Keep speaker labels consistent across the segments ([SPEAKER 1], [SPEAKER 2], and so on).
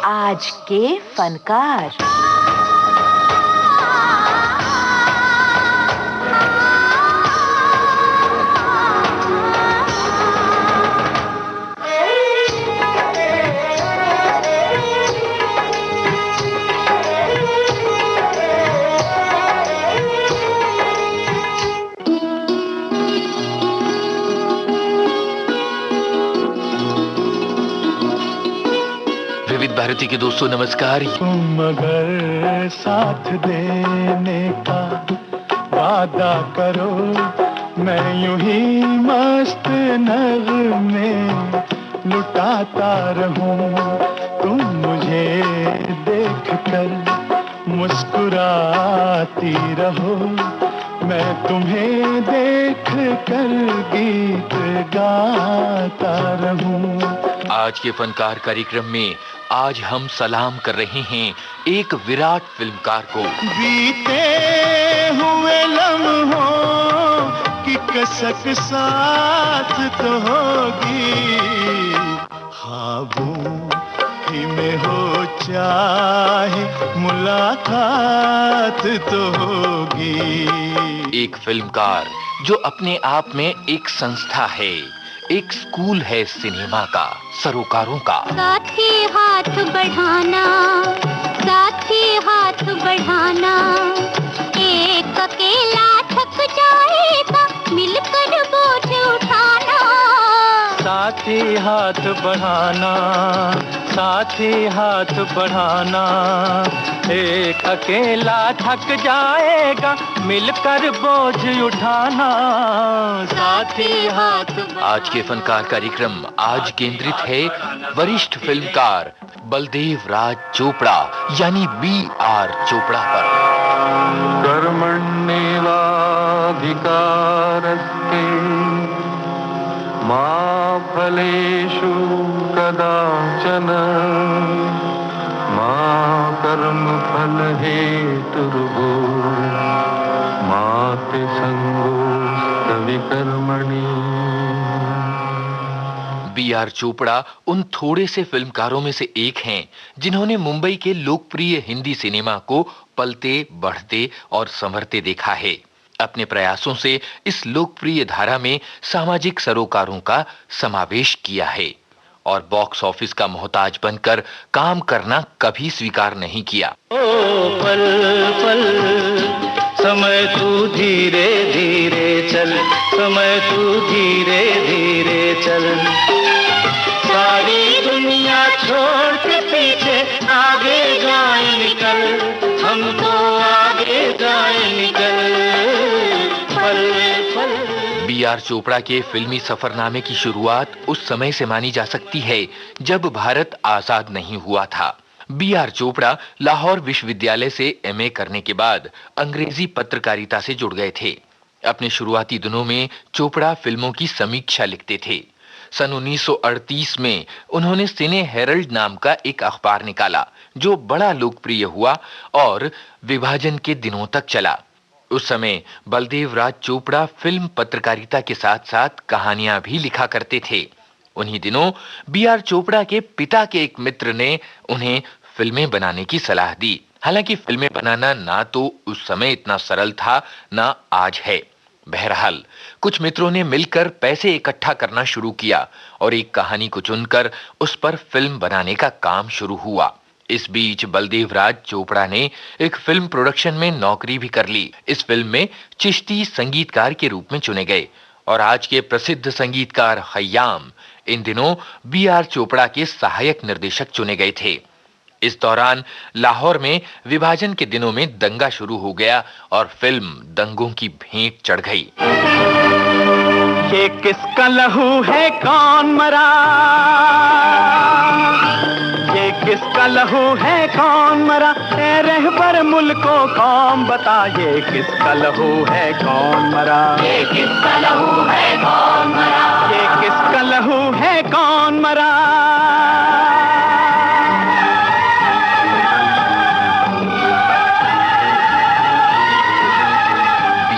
[SPEAKER 1] आज के फनकार।
[SPEAKER 2] विविध भारती के दोस्तों नमस्कार।
[SPEAKER 3] तुम अगर साथ देने का वादा करो, मैं यूं ही मस्त नगमे लुटाता रहूं। तुम मुझे देख कर मुस्कुराती रहो, मैं तुम्हें देख कर गीत गाता रहूं।
[SPEAKER 2] आज के फनकार कार्यक्रम में आज हम सलाम कर रहे हैं एक विराट फिल्मकार को।
[SPEAKER 3] बीते हुए लम्हों की कसक साथ तो होगी, ख्वाबों ही में हो चाहे मुलाकात तो होगी।
[SPEAKER 2] एक फिल्मकार जो अपने आप में एक संस्था है, एक स्कूल है सिनेमा का, सरोकारों का।
[SPEAKER 4] साथ ही हाथ बढ़ाना, साथ ही हाथ बढ़ाना, एक अकेला थक जाएगा, मिलकर बोझ उठाना।
[SPEAKER 3] साथ ही हाथ बढ़ाना, साथ ही हाथ बढ़ाना, एक अकेला थक जाएगा, मिलकर बोझ उठाना। साथ ही हाथ
[SPEAKER 2] आज के फनकार कार्यक्रम आज केंद्रित है वरिष्ठ फिल्मकार बलदेव राज चोपड़ा यानी B.R. चोपड़ा पर।
[SPEAKER 3] कर्मण्येवाधिकारस्ते मा फलेषु कदाचन, मा कर्मफल हेतुर्भूः मा ते संगोऽस्त्वपि कर्मणि।
[SPEAKER 2] B.R. चोपड़ा उन थोड़े से फिल्मकारों में से एक हैं जिन्होंने मुंबई के लोकप्रिय हिंदी सिनेमा को पलते, बढ़ते और संवरते देखा है। अपने प्रयासों से इस लोकप्रिय धारा में सामाजिक सरोकारों का समावेश किया है और बॉक्स ऑफिस का मोहताज बनकर काम करना कभी स्वीकार नहीं किया।
[SPEAKER 3] ओ पल पल समय तू धीरे धीरे चल, समय तू धीरे धीरे चल, सारी दुनिया छोड़ के पीछे आगे जाए निकल, हमको आगे जाए निकल। पल पल
[SPEAKER 2] B.R. चोपड़ा के फिल्मी सफरनामे की शुरुआत उस समय से मानी जा सकती है जब भारत आजाद नहीं हुआ था। B.R. चोपड़ा लाहौर विश्वविद्यालय से MA करने के बाद अंग्रेजी पत्रकारिता से जुड़ गए थे। अपने शुरुआती दिनों में चोपड़ा फिल्मों की समीक्षा लिखते थे। सन 1938 में उन्होंने सिने हेरल्ड नाम का एक अखबार निकाला जो बड़ा लोकप्रिय हुआ और विभाजन के दिनों तक चला। उस समय बलदेव राज चोपड़ा फिल्म पत्रकारिता के साथ-साथ कहानियां भी लिखा करते थे। उन्हीं दिनों B.R. चोपड़ा के पिता के एक मित्र ने उन्हें फिल्में बनाने की सलाह दी। हालांकि फिल्में बनाना ना तो उस समय इतना सरल था, ना आज है। बहरहाल कुछ मित्रों ने मिलकर पैसे इकट्ठा करना शुरू किया और एक कहानी को चुनकर उस पर फिल्म बनाने का काम शुरू हुआ। इस बीच बलदेव राज चोपड़ा ने एक फिल्म प्रोडक्शन में नौकरी भी कर ली। इस फिल्म में चिश्ती संगीतकार के रूप में चुने गए और आज के प्रसिद्ध संगीतकार खय्याम इन दिनों B.R. चोपड़ा के सहायक निर्देशक चुने गए थे। इस दौरान लाहौर में विभाजन के दिनों में दंगा शुरू हो गया और फिल्म दंगों की भेंट चढ़ गई।
[SPEAKER 3] ये किसका लहू है, कौन मरा, ये किसका लहू है, कौन मरा, ए रहबर मुल्को कौम बता, ये किसका लहू है, कौन मरा, ये किसका लहू है, कौन मरा, ये किसका लहू है, कौन मरा।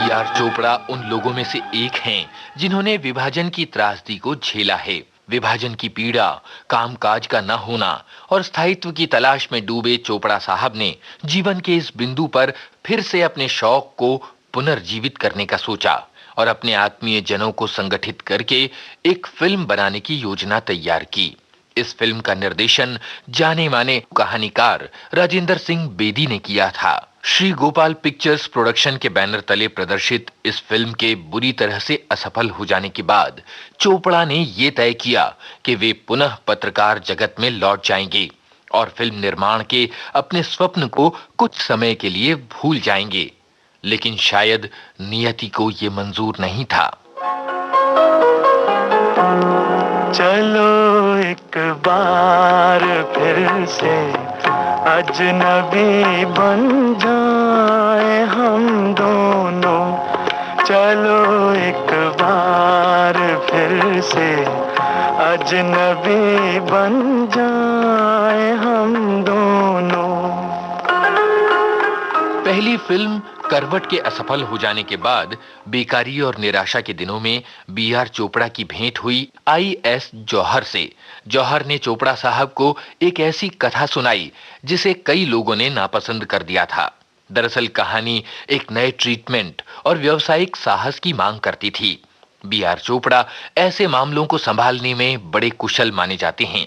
[SPEAKER 2] B.R. चोपड़ा उन लोगों में से एक हैं जिन्होंने विभाजन की त्रासदी को झेला है। विभाजन की पीड़ा, कामकाज का न होना और स्थायित्व की तलाश में डूबे चोपड़ा साहब ने जीवन के इस बिंदु पर फिर से अपने शौक को पुनर्जीवित करने का सोचा और अपने आत्मीय जनों को संगठित करके एक फिल्म बनाने की योजना तैयार की। इस फिल्म का निर्देशन जाने माने कहानीकार राजेंद्र सिंह बेदी ने किया था। श्री गोपाल पिक्चर्स प्रोडक्शन के बैनर तले प्रदर्शित इस फिल्म के बुरी तरह से असफल हो जाने के बाद चोपड़ा ने यह तय किया कि वे पुनः पत्रकार जगत में लौट जाएंगे और फिल्म निर्माण के अपने स्वप्न को कुछ समय के लिए भूल जाएंगे। लेकिन शायद नियति को यह मंजूर नहीं था।
[SPEAKER 3] चलो एक बार फिर से अजनबी बन जाए हम दोनों, चलो एक बार फिर से अजनबी बन जाए हम दोनों।
[SPEAKER 2] पहली फिल्म करवट के असफल हो जाने के बाद बेकारी और निराशा के दिनों में बी.आर. चोपड़ा की भेंट हुई आई.एस. जौहर से। जौहर ने चोपड़ा साहब को एक ऐसी कथा सुनाई जिसे कई लोगों ने नापसंद कर दिया था। दरअसल कहानी एक नए ट्रीटमेंट और व्यावसायिक साहस की मांग करती थी। बी.आर. चोपड़ा ऐसे मामलों को संभालने में बड़े कुशल माने जाते हैं।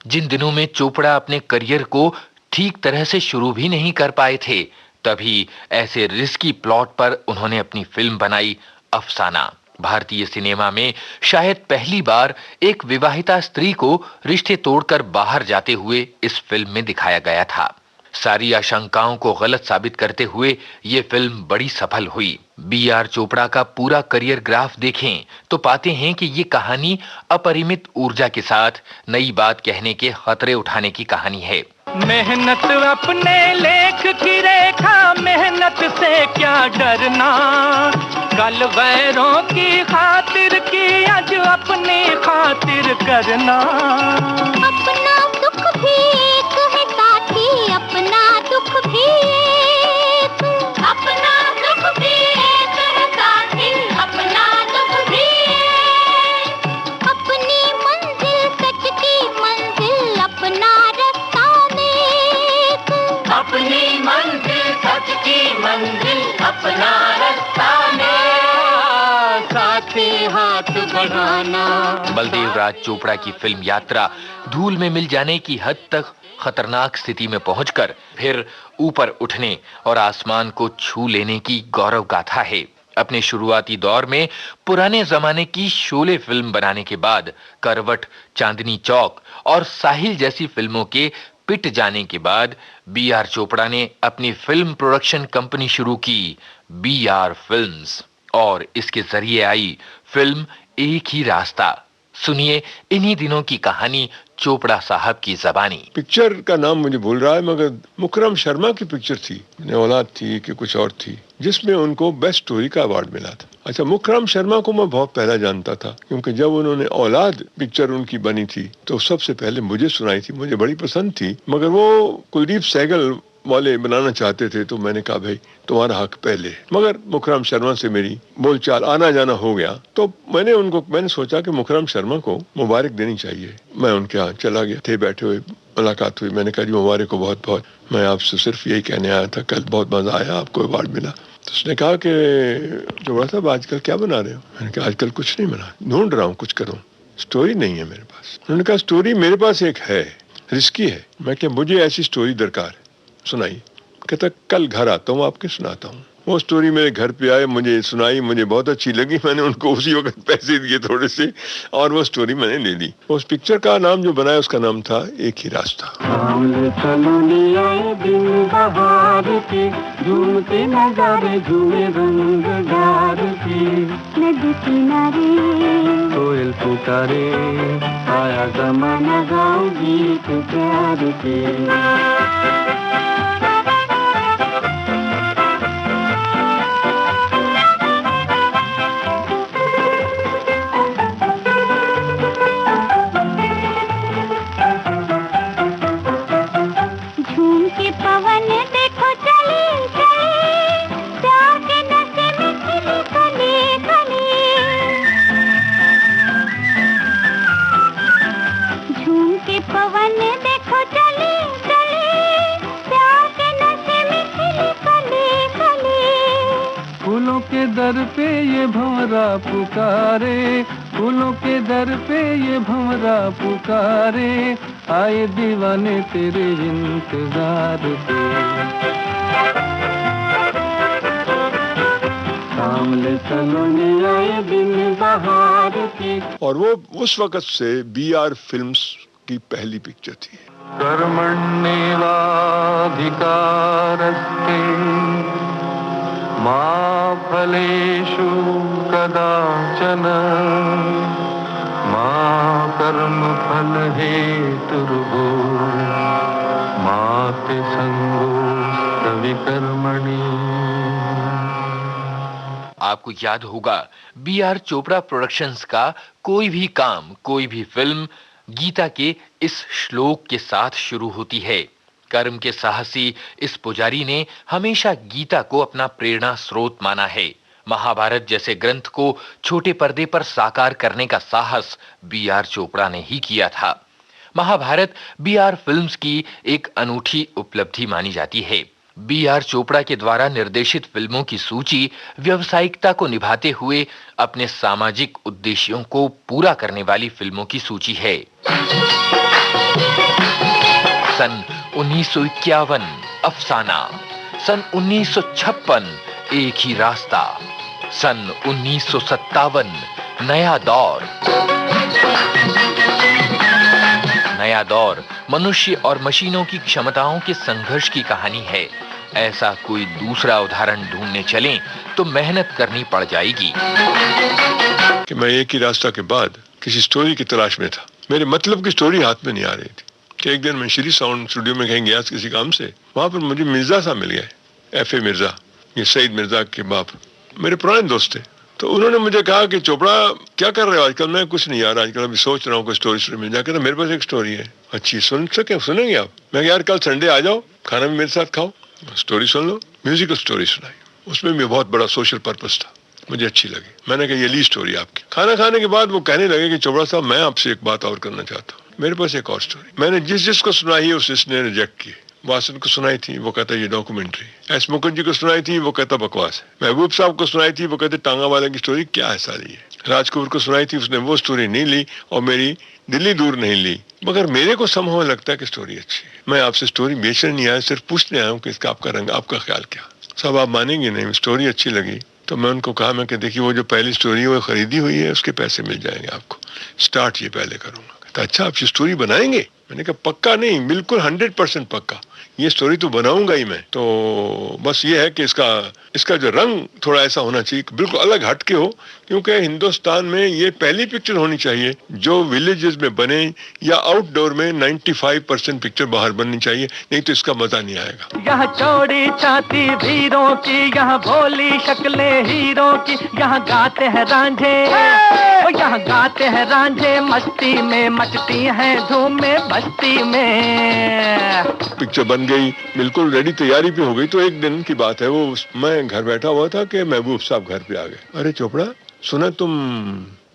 [SPEAKER 2] जिन दिनों में चोपड़ा अपने करियर को ठीक तरह से शुरू भी नहीं कर पाए थे, तभी ऐसे रिस्की प्लॉट पर उन्होंने अपनी फिल्म बनाई अफसाना। भारतीय सिनेमा में शायद पहली बार एक विवाहिता स्त्री को रिश्ते तोड़कर बाहर जाते हुए इस फिल्म में दिखाया गया था। सारी आशंकाओं को गलत साबित करते हुए ये फिल्म बड़ी सफल हुई। बी.आर. चोपड़ा का पूरा करियर ग्राफ देखें तो पाते हैं कि ये कहानी अपरिमित ऊर्जा के साथ नई बात कहने के खतरे उठाने की कहानी है।
[SPEAKER 3] मेहनत अपने लेख की रेखा, मेहनत से क्या डरना, कल वैरों की खातिर की आज अपनी खातिर करना।
[SPEAKER 4] अपना दुख भी एक है साथी, अपना दुख भी एक, अपना दुख भी एक है साथी, अपना दुख भी एक, अपनी मंजिल सच की मंजिल, अपना रास्ता नेक, अपनी मंजिल सच की मंजिल, अपना रास्ता नेक, साथी हाथ बढ़ाना।
[SPEAKER 2] बलदेव राज चोपड़ा की फिल्म यात्रा धूल में मिल जाने की हद तक खतरनाक स्थिति में पहुंचकर फिर ऊपर उठने और आसमान को छू लेने की गौरव गाथा है। अपने शुरुआती दौर में पुराने जमाने की शोले फिल्म बनाने के बाद करवट, चांदनी चौक और साहिल जैसी फिल्मों के पिट जाने के बाद बी.आर. चोपड़ा ने अपनी फिल्म प्रोडक्शन कंपनी शुरू की, बी.आर. फिल्म्स, और इसके जरिए आई फिल्म एक ही रास्ता। सुनिए इन्हीं दिनों की कहानी चोपड़ा साहब की जबानी।
[SPEAKER 5] पिक्चर का नाम मुझे भूल रहा है, मगर मुकरम शर्मा की पिक्चर थी, औलाद थी कि कुछ और थी, जिसमें उनको बेस्ट स्टोरी का अवार्ड मिला था। अच्छा, मुकरम शर्मा को मैं बहुत पहले जानता था, क्योंकि जब उन्होंने औलाद पिक्चर उनकी बनी थी तो सबसे पहले मुझे सुनाई थी, मुझे बड़ी पसंद थी। मगर वो कुलदीप सहगल वाले बनाना चाहते थे, तो मैंने कहा भाई तुम्हारा हक पहले। मगर मुकरम शर्मा से मेरी बोलचाल आना जाना हो गया, तो मैंने सोचा कि मुकरम शर्मा को मुबारक देनी चाहिए। मैं उनके यहाँ चला गया, थे बैठे हुए, मुलाकात हुई। मैंने कहा जी मुबारक को बहुत बहुत, मैं आपसे सिर्फ यही कहने आया था, कल बहुत मजा आया, आपको अवार्ड मिला। तो उसने कहा कि चोपड़ा साहब आजकल क्या बना रहे हो? मैंने कहा आजकल कुछ नहीं बना, ढूंढ रहा हूँ कुछ करूँ, स्टोरी नहीं है मेरे पास। उन्होंने कहा स्टोरी मेरे पास एक है, रिस्की है। मैं क्या, मुझे ऐसी स्टोरी दरकार है, सुनाई। कहता कल घर आता हूँ, आपके सुनाता हूँ। वो स्टोरी मेरे घर पे आए, मुझे सुनाई, मुझे बहुत अच्छी लगी। मैंने उनको उसी वक्त पैसे दिए थोड़े से, और वो स्टोरी मैंने ले ली। उस पिक्चर का नाम जो बनाया उसका नाम था एक ही रास्ता।
[SPEAKER 3] झूमते नजारे झूमे रंगदार की,
[SPEAKER 4] नदी किनारे
[SPEAKER 3] कोयल पुकारे, आया ज़माना गाओ गीत प्यार के। भंवरा पुकारे, फूलों के दर पे ये भंवरा पुकारे, आए दीवाने तेरे इंतजार पे। सामने सलोने आए दिन बहार के।
[SPEAKER 5] और वो उस वक्त से BR फिल्म्स की पहली पिक्चर थी।
[SPEAKER 3] कर्मण्येवाधिकारस्ते मा फलेषु कदाचन, मा कर्मफल हेतुर्भूः मा ते संगोऽस्त्वपि कर्मणि।
[SPEAKER 2] आपको याद होगा BR चोपड़ा प्रोडक्शंस का कोई भी काम, कोई भी फिल्म गीता के इस श्लोक के साथ शुरू होती है। कर्म के साहसी इस पुजारी ने हमेशा गीता को अपना प्रेरणा स्रोत माना है। महाभारत जैसे ग्रंथ को छोटे पर्दे पर साकार करने का साहस BR चोपड़ा ने ही किया था। महाभारत BR फिल्म्स की एक अनूठी उपलब्धि मानी जाती है। BR चोपड़ा के द्वारा निर्देशित फिल्मों की सूची व्यावसायिकता को निभाते हुए अपने सामाजिक उद्देश्यों को पूरा करने वाली फिल्मों की सूची है। सन 1951 अफसाना, सन 1956 एक ही रास्ता, सन 1957 नया दौर। नया दौर मनुष्य और मशीनों की क्षमताओं के संघर्ष की कहानी है। ऐसा कोई दूसरा उदाहरण ढूंढने चलें तो मेहनत करनी पड़ जाएगी।
[SPEAKER 5] कि मैं एक ही रास्ता के बाद किसी स्टोरी की तलाश में था। मेरे मतलब की स्टोरी हाथ में नहीं आ रही थी कि एक दिन मैं श्री साउंड स्टूडियो में कहीं गया किसी काम से। वहां पर मुझे मिर्जा साहब मिल गए, FA मिर्जा, ये सईद मिर्जा के बाप, मेरे पुराने दोस्त थे। तो उन्होंने मुझे कहा कि चोपड़ा क्या कर रहे हो आजकल? मैं कुछ नहीं यार, आजकल अभी सोच रहा हूँ कोई स्टोरी मिल जाए। कहता मेरे पास एक स्टोरी है। अच्छी, सुनेंगे आप? मैं यार कल संडे आ जाओ, खाना भी मेरे साथ खाओ, स्टोरी सुन लो। म्यूजिकल स्टोरी सुनाई, उसमें भी बहुत बड़ा सोशल पर्पस था, मुझे अच्छी लगी। मैंने कहा ये ली स्टोरी आपकी। खाना खाने के बाद वो कहने लगे कि चोपड़ा साहब मैं आपसे एक बात और करना चाहता हूँ, मेरे पास एक और स्टोरी। मैंने जिसको सुनाई है उसने रिजेक्ट की। वासन को सुनाई थी, वो कहता ये डॉक्यूमेंट्री। S मुखर्जी को सुनाई थी, वो कहता बकवास है। महबूब साहब को सुनाई थी, वो कहते टांगा वाले की स्टोरी क्या है सारी है। राजकपूर को सुनाई थी, उसने वो स्टोरी नहीं ली और मेरी दिल्ली दूर नहीं ली। मगर मेरे को समझ लगता है कि स्टोरी अच्छी है। मैं आपसे स्टोरी बेचने नहीं आया, सिर्फ पूछने आया हूँ कि इसका आपका रंग, आपका ख्याल क्या। सब आप मानेंगे नहीं, स्टोरी अच्छी लगी तो मैं उनको कहा, मैं कि देखिए वो जो पहली स्टोरी है वो खरीदी हुई है, उसके पैसे मिल जाएंगे आपको, स्टार्ट ये पहले करूंगा। कहता अच्छा आप ये स्टोरी बनाएंगे? मैंने कहा पक्का नहीं, बिल्कुल 100% पक्का, ये स्टोरी तो बनाऊंगा ही मैं। तो बस ये है कि इसका जो रंग थोड़ा ऐसा होना चाहिए, बिल्कुल अलग हटके हो, क्योंकि हिंदुस्तान में ये पहली पिक्चर होनी चाहिए जो विलेजेस में बने या आउटडोर में 95% पिक्चर बाहर बननी चाहिए, नहीं तो इसका मजा नहीं आएगा।
[SPEAKER 3] यहाँ चौड़ी छाती वीरों की, यहाँ भोली शक्लें हीरों की, यहाँ गाते हैं रांझे, यहाँ गाते हैं रांझे, मस्ती में मचती हैं धूम में बस्ती में।
[SPEAKER 5] पिक्चर बन गई, बिल्कुल रेडी, तैयारी भी हो गई। तो एक दिन की बात है, वो मैं घर बैठा हुआ था कि महबूब साहब घर पे आ गए। अरे चोपड़ा सुना तुम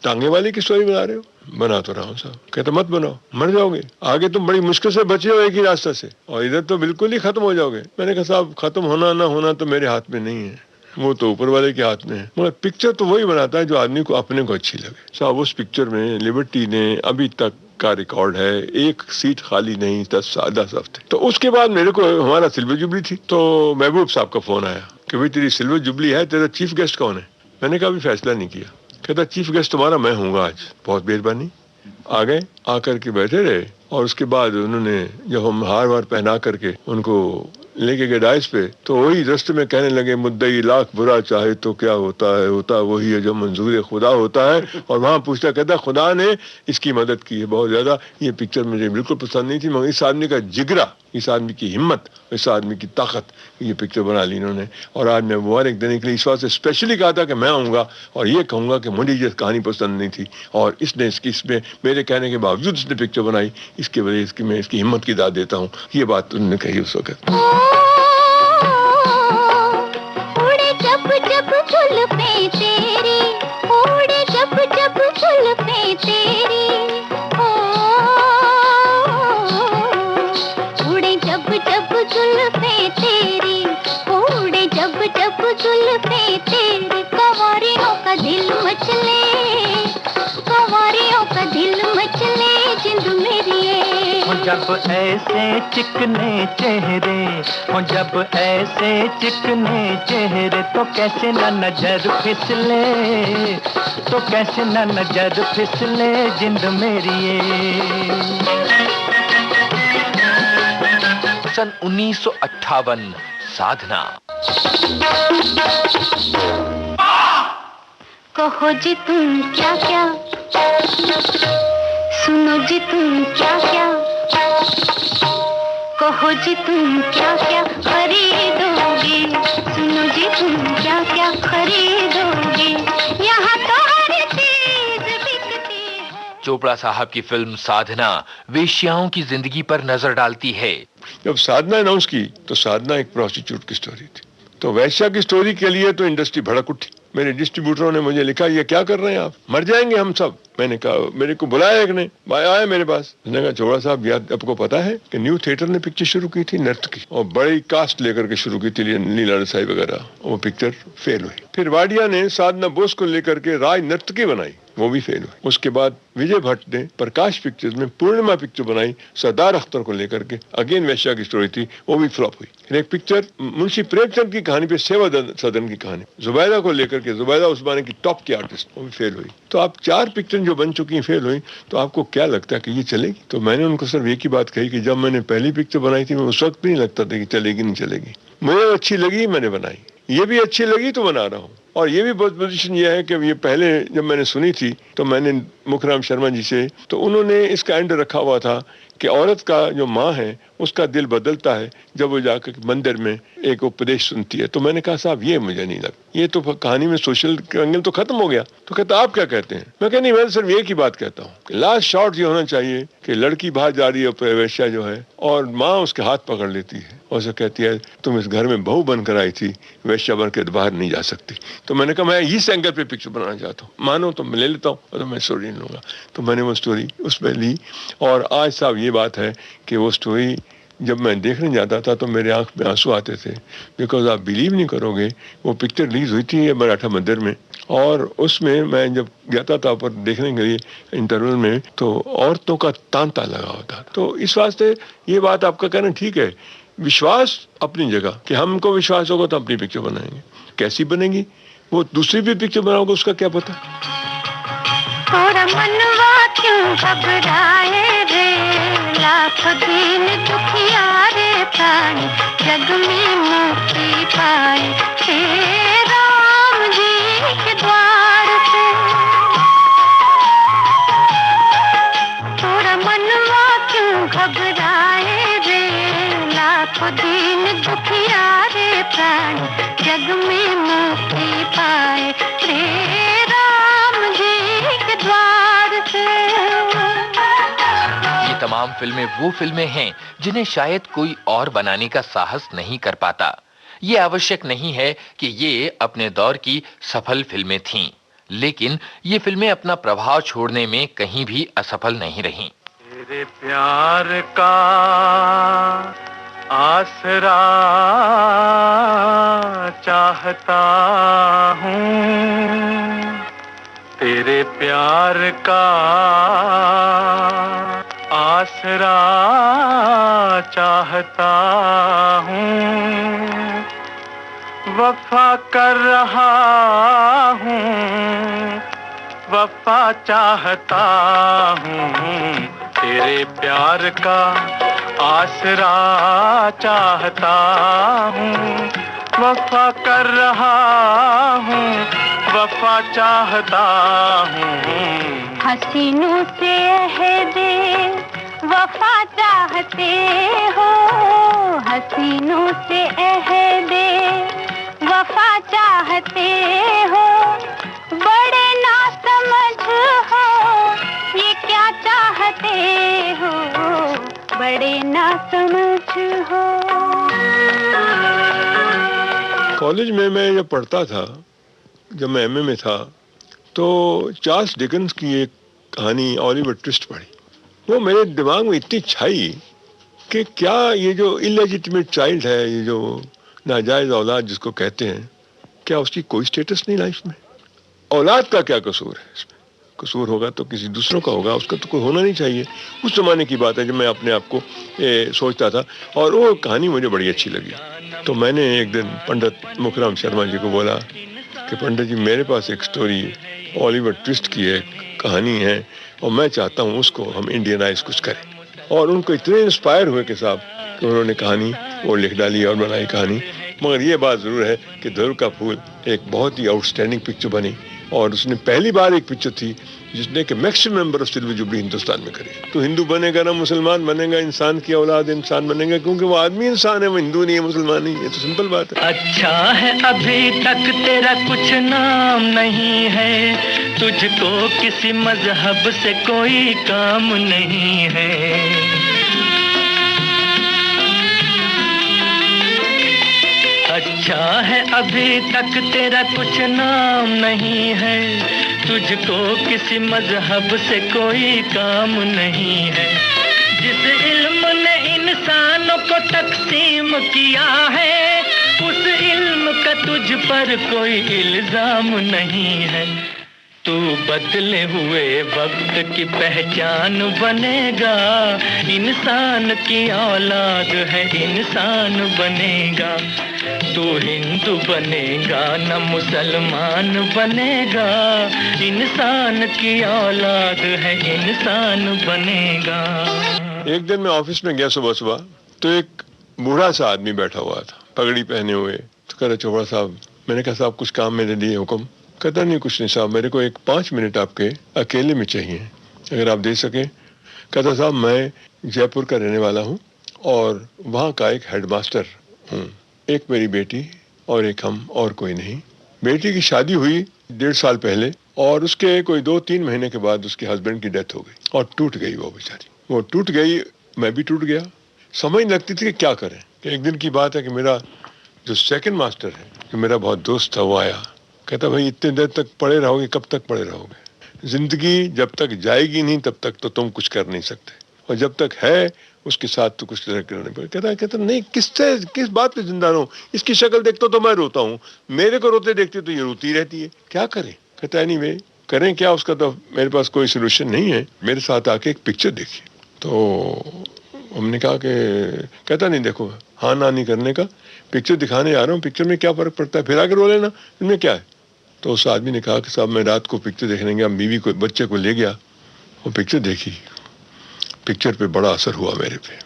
[SPEAKER 5] टांगे वाले की स्टोरी बना रहे हो? बना तो रहा हूँ साहब। कहते मत बनाओ, मर जाओगे, आगे तुम बड़ी मुश्किल से बचे हो एक ही रास्ता से, और इधर तो बिल्कुल ही खत्म हो जाओगे। मैंने कहा साहब खत्म होना ना होना तो मेरे हाथ में नहीं है, वो तो ऊपर वाले के हाथ में है। मगर पिक्चर तो वही बनाता है जो आदमी को अपने को अच्छी लगे। साहब उस पिक्चर में लिबर्टी ने अभी तक का रिकॉर्ड है, एक सीट खाली नहीं 10 हफ्ते। तो उसके बाद मेरे को हमारा सिल्वर जुबली थी, तो महबूब साहब का फोन आया कि भाई तेरी सिल्वर जुबली है, तेरा चीफ गेस्ट कौन है? मैंने कहा अभी फैसला नहीं किया। कहता चीफ गेस्ट तुम्हारा मैं हूँगा आज, बहुत मेहरबानी। आ गए, आकर के बैठे रहे, और उसके बाद उन्होंने जब हम हार वार पहना करके उनको लेके गए डाइस पे, तो वही रास्ते में कहने लगे मुद्दई लाख बुरा चाहे तो क्या होता है, होता वही है जो मंजूर खुदा होता है। और वहाँ पूछता, कहता खुदा ने इसकी मदद की है बहुत ज्यादा। ये पिक्चर मुझे बिल्कुल पसंद नहीं थी, मगर इस आदमी का जिगरा, इस आदमी की हिम्मत, इस आदमी की ताकत, ये पिक्चर बना ली इन्होंने। और आज मैं मुबारक देने के लिए इस बात से स्पेशली कहा था कि मैं आऊँगा और ये कहूँगा कि मुझे ये कहानी पसंद नहीं थी, और इसने इसमें मेरे कहने के बावजूद इसने पिक्चर बनाई, इसके वजह से मैं इसकी हिम्मत की दाद देता हूँ। ये बात उन्होंने कही उस वक्त।
[SPEAKER 4] उड़े जब जब जुल्फें तेरी, उड़े जब जब जुल्फें तेरी, उड़े जब जब जुल्फें तेरी, उड़े जब जब जुल्फें तेरी, कंवरियों का दिल मचले, कंवारियों का दिल मचले, जिंद मेरी ये।
[SPEAKER 3] हो जब ऐसे चिकने चेहरे, हो जब ऐसे चिकने चेहरे, तो कैसे न नजर फिसले, तो कैसे न नजर फिसले, जिंद मेरी ये।
[SPEAKER 2] सन 1958 साधना।
[SPEAKER 4] कहो जी तुम क्या क्या, सुनो जी तुम क्या क्या, कहो जी तुम क्या क्या खरीदोगे, सुनो जी तुम क्या क्या खरीदोगे, यहाँ तो हर चीज बिकती है।
[SPEAKER 2] चोपड़ा साहब की फिल्म साधना वेश्याओं की जिंदगी पर नजर डालती है।
[SPEAKER 5] जब साधना अनाउंस की तो साधना एक प्रोस्टिट्यूट की स्टोरी थी, तो वैश्या की स्टोरी के लिए तो इंडस्ट्री भड़क उठी। मेरे डिस्ट्रीब्यूटरों ने मुझे लिखा, ये क्या कर रहे हैं आप, मर जाएंगे हम सब। मैंने कहा, मेरे को बुलाया एक ने, आया मेरे पास, उसने कहा, चोपड़ा साहब याद आपको पता है कि न्यू थिएटर ने पिक्चर शुरू की थी नर्तकी, और बड़ी कास्ट लेकर के शुरू की थी, नीला रसाई वगैरह, वो पिक्चर फेल हुई। फिर वाडिया ने साधना बोस को लेकर के राज नर्तकी बनाई, वो भी फेल हुई। उसके बाद विजय भट्ट ने प्रकाश पिक्चर्स में पूर्णिमा पिक्चर बनाई सरदार अख्तर को लेकर के, अगेन वैश्या की स्टोरी थी, वो भी फ्लॉप हुई। फिर एक पिक्चर मुंशी प्रेमचंद की कहानी पे, सेवा सदन की कहानी, जुबैदा को लेकर के, जुबैदा उस जमाने की टॉप की आर्टिस्ट, वो भी फेल हुई। तो आप 4 पिक्चर जो बन चुकी हैं फेल हुई, तो आपको क्या लगता है कि ये चलेगी? तो मैंने उनको सिर्फ एक ही बात कही कि जब मैंने पहली पिक्चर बनाई थी, मैं उस वक्त नहीं लगता था कि चलेगी नहीं चलेगी, मुझे अच्छी लगी मैंने बनाई, ये भी अच्छी लगी तो बना रहा हूँ। और ये भी बहुत पोजीशन ये है कि ये पहले जब मैंने सुनी थी तो मैंने मुखराम शर्मा जी से, तो उन्होंने इसका एंड रखा हुआ था कि औरत का जो माँ है उसका दिल बदलता है जब वो जाकर मंदिर में एक उपदेश सुनती है। तो मैंने कहा, साहब ये मुझे नहीं लगा, ये तो कहानी में सोशल एंगल तो खत्म हो गया। तो कहता, आप क्या कहते हैं? मैं कहा, नहीं, मैं सिर्फ एक ही बात कहता हूँ कि लास्ट शॉट ये होना चाहिए कि लड़की बाहर जा रही है, वैश्या जो है, और माँ उसके हाथ पकड़ लेती है और उसे कहती है, तुम इस घर में बहू बनकर आई थी, वैश्या बनकर बाहर नहीं जा सकती। तो मैंने कहा, मैं इस एंगल पे पिक्चर बनाना चाहता हूँ, मानो तो मैं ले लेता हूँ, और तो मैं स्टोरी नहीं लूंगा। तो मैंने वो स्टोरी उसमें ली, और आज साहब ये बात है कि वो स्टोरी जब मैं देखने जाता था तो मेरे आंख में आंसू आते थे, बिकॉज आप बिलीव नहीं करोगे, वो पिक्चर रिलीज हुई थी मराठा मंदिर में, और उसमें मैं जब जाता था पर देखने के लिए इंटरवल में, तो औरतों का तांता लगा होता था। तो इस वास्ते ये बात आपका कहना ठीक है, विश्वास अपनी जगह, कि हमको विश्वास होगा तो अपनी पिक्चर बनाएंगे, कैसी बनेगी वो दूसरी भी पिक्चर बनाओगे उसका क्या पता।
[SPEAKER 4] थोड़ा मनवा क्यों घबराए रे, लाख दिन दुखिया रे प्राण, जग में मुक्ति पाए, हे राम जी के द्वार से। थोड़ा मनवा क्यों घबराए रे, लाख दिन दुखिया रे प्राण, जग में मुक्ति पाए, हे राम जी के द्वार से।
[SPEAKER 2] ये तमाम फिल्में वो फिल्में हैं जिन्हें शायद कोई और बनाने का साहस नहीं कर पाता। ये आवश्यक नहीं है कि ये अपने दौर की सफल फिल्में थीं, लेकिन ये फिल्में अपना प्रभाव छोड़ने में कहीं भी असफल नहीं रहीं।
[SPEAKER 3] तेरे प्यार का आसरा चाहता हूँ, तेरे प्यार का आसरा चाहता हूँ, वफा कर रहा हूँ, वफा चाहता हूँ, तेरे प्यार का आसरा चाहता हूँ, वफा कर रहा हूँ, वफा चाहता हूँ।
[SPEAKER 4] हसीनों से अहदे वफा चाहते हो, हसीनों से अहदे वफा चाहते हो, बड़े ना समझ हो ये क्या चाहते हो, बड़े ना समझ हो।
[SPEAKER 5] कॉलेज में मैं जब पढ़ता था, जब मैं एमए में था, तो चार्ल्स डिकेंस की एक कहानी ऑलिवर ट्विस्ट पढ़ी। वो मेरे दिमाग में इतनी छाई कि क्या ये जो इलेजिटिमेट चाइल्ड है, ये जो नाजायज औलाद जिसको कहते हैं, क्या उसकी कोई स्टेटस नहीं लाइफ में? औलाद का क्या कसूर है इसमें? कसूर होगा तो किसी दूसरों का होगा, उसका तो कोई होना नहीं चाहिए। उस जमाने की बात है जब मैं अपने आप को सोचता था, और वो कहानी मुझे बड़ी अच्छी लगी। तो मैंने एक दिन पंडित मुखराम शर्मा जी को बोला कि पंडित जी, मेरे पास एक स्टोरी ओलिवर ट्विस्ट की एक कहानी है और मैं चाहता हूँ उसको हम इंडियनाइज कुछ करें। और उनको इतने इंस्पायर हुए कि साहब कि उन्होंने कहानी वो लिख डाली और बनाई कहानी। मगर ये बात ज़रूर है कि धुर का फूल एक बहुत ही आउटस्टैंडिंग पिक्चर बनी, और उसने पहली बार एक पिक्चर थी जिसने कि maximum number of silver jubilee Hindustan में करे। तो हिंदू बनेगा ना मुसलमान बनेगा, इंसान की औलाद इंसान बनेगा, क्योंकि वो आदमी इंसान है, वो हिंदू नहीं है, मुसलमान नहीं है। तो सिंपल बात है।
[SPEAKER 3] अच्छा है अभी तक तेरा कुछ नाम नहीं है, तुझको किसी मजहब से कोई काम नहीं है। अच्छा है अभी तक तेरा कुछ नाम नहीं है, तुझको किसी मजहब से कोई काम नहीं है। जिस इल्म ने इंसानों को तकसीम किया है, उस इल्म का तुझ पर कोई इल्जाम नहीं है। तू बदले हुए वक्त की पहचान बनेगा, इंसान की औलाद है इंसान बनेगा। तू हिंदू बनेगा न मुसलमान बनेगा, इंसान की औलाद है इंसान बनेगा।
[SPEAKER 5] एक दिन मैं ऑफिस में गया सुबह सुबह, तो एक बूढ़ा सा आदमी बैठा हुआ था पगड़ी पहने हुए। तो कह रहा, चोपड़ा साहब। मैंने कहा, साहब कुछ काम मेरे लिए हुक्म? कहता, नहीं कुछ नहीं साहब, मेरे को एक 5 मिनट आपके अकेले में चाहिए, अगर आप दे सके। कहता, साहब मैं जयपुर का रहने वाला हूँ और वहाँ का एक हेडमास्टर हूँ। एक मेरी बेटी और एक हम, और कोई नहीं। बेटी की शादी हुई 1.5 साल पहले, और उसके कोई 2-3 महीने के बाद उसके हस्बैंड की डेथ हो गई और टूट गई वो बेचारी। वो टूट गई, मैं भी टूट गया। समझ लगती थी कि क्या करें। कि एक दिन की बात है कि मेरा जो सेकंड मास्टर है, जो मेरा बहुत दोस्त था, वो आया। कहता, भाई इतने देर तक पड़े रहोगे, कब तक पड़े रहोगे? जिंदगी जब तक जाएगी नहीं तब तक तो तुम कुछ कर नहीं सकते, और जब तक है उसके साथ तो कुछ करना पड़ेगा। कहता नहीं, किस बात पे जिंदा रहूं? इसकी शक्ल देखता तो मैं रोता हूँ, मेरे को रोते देखती तो ये रोती रहती है, क्या करें? कहता है, नहीं भाई करें क्या? उसका तो मेरे पास कोई सोल्यूशन नहीं है, मेरे साथ आके एक पिक्चर देखिए। तो हमने कहा कि, कहता नहीं देखो, हाँ ना नहीं करने का, पिक्चर दिखाने आ रहा हूँ, पिक्चर में क्या फर्क पड़ता है, फिर आके रो लेना, इनमें क्या है? तो उस आदमी ने कहा कि साहब मैं रात को पिक्चर देखने गया, बीवी को बच्चे को ले गया, वो पिक्चर देखी। पिक्चर पे बड़ा असर हुआ, मेरे पे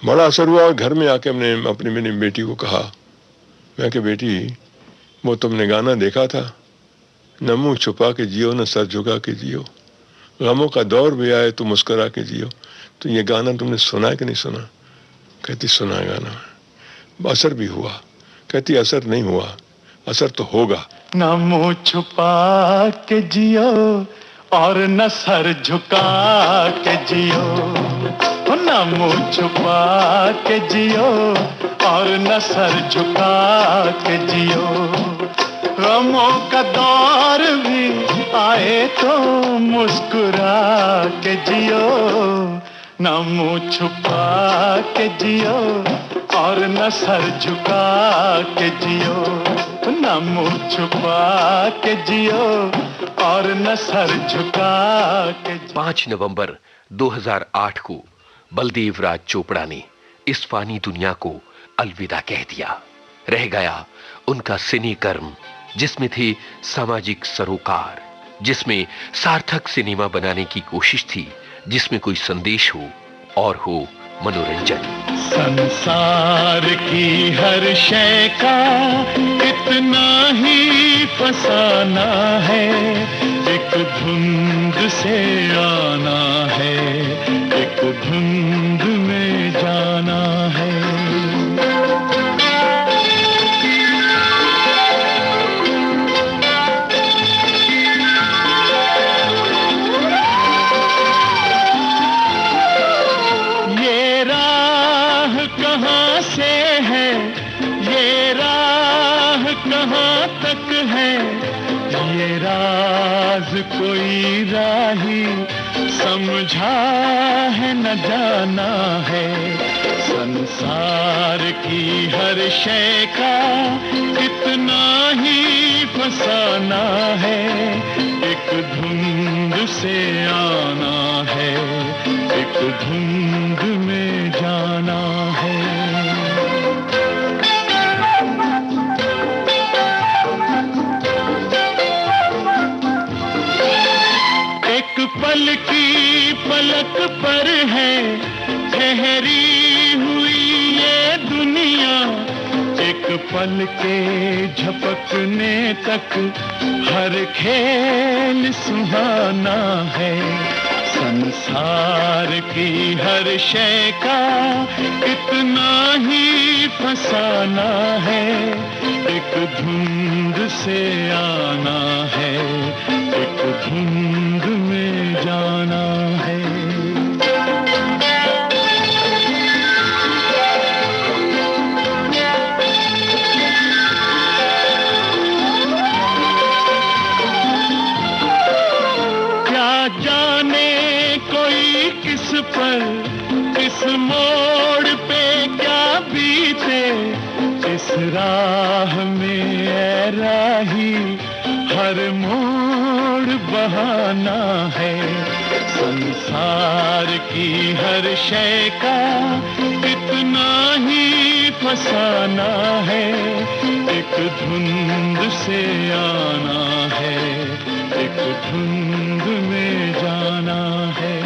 [SPEAKER 5] बड़ा असर हुआ। और घर में आके हमने अपनी मेरी बेटी को कहा, मैं कि बेटी वो तुमने गाना देखा था, न मुँह छुपा के जियो न सर झुका के जियो, गमों का दौर भी आए तो मुस्कुरा के जियो। तो ये गाना तुमने सुना है कि नहीं सुना? कहती सुना है गाना, असर भी हुआ। कहती असर नहीं हुआ, असर तो होगा।
[SPEAKER 3] न मुँह छुपा के जियो और न सर झुका के जियो, न मुँह छुपा के जियो और न सर झुका के जियो। गमों का दौर भी आए तो मुस्कुरा के जियो, न मुँह छुपा के जियो और न सर झुका के जियो, न मुँह छुपा के जियो और न सर झुका के जियो।
[SPEAKER 2] 5 नवंबर 2008 को बलदेव राज चोपड़ा ने इस फानी दुनिया को अलविदा कह दिया। रह गया उनका सिने कर्म, जिसमें थे सामाजिक सरोकार, जिसमें सार्थक सिनेमा बनाने की कोशिश थी, जिसमें कोई संदेश हो और हो मनोरंजन।
[SPEAKER 3] संसार की हर शय का इतना ही फसाना है, एक धुंध से आना है, एक धुंध में जाना है। ये राज कोई राही समझा है न जाना है, संसार की हर शय का इतना ही फसाना है, एक धुंध से आना है, एक धुंध में जाना है। एक पल की पलक पर है ठहरी हुई ये दुनिया, एक पल के झपकने तक हर खेल सुहाना है। संसार की हर शय का इतना ही फसाना है, एक धुंध से आना है, एक धुंध में जाना है। क्या जाने कोई किस पर, किस मोड़ पे क्या बीते, इस राह में ऐ राही हर मोड़ बहाना है। संसार की हर शय का इतना ही फसाना है, एक धुंध से आना है, एक धुंध में जाना है।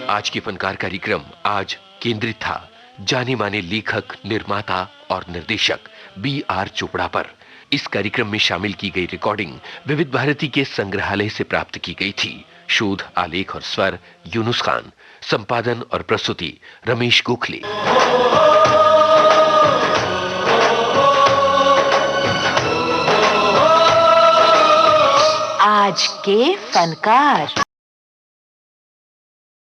[SPEAKER 2] आज के फनकार कार्यक्रम आज केंद्रित था जाने माने लेखक, निर्माता और निर्देशक B.R. चोपड़ा पर। इस कार्यक्रम में शामिल की गई रिकॉर्डिंग विविध भारती के संग्रहालय से प्राप्त की गई थी। शोध, आलेख और स्वर यूनुस खान, संपादन और प्रस्तुति रमेश गोखले।
[SPEAKER 1] आज के फनकार।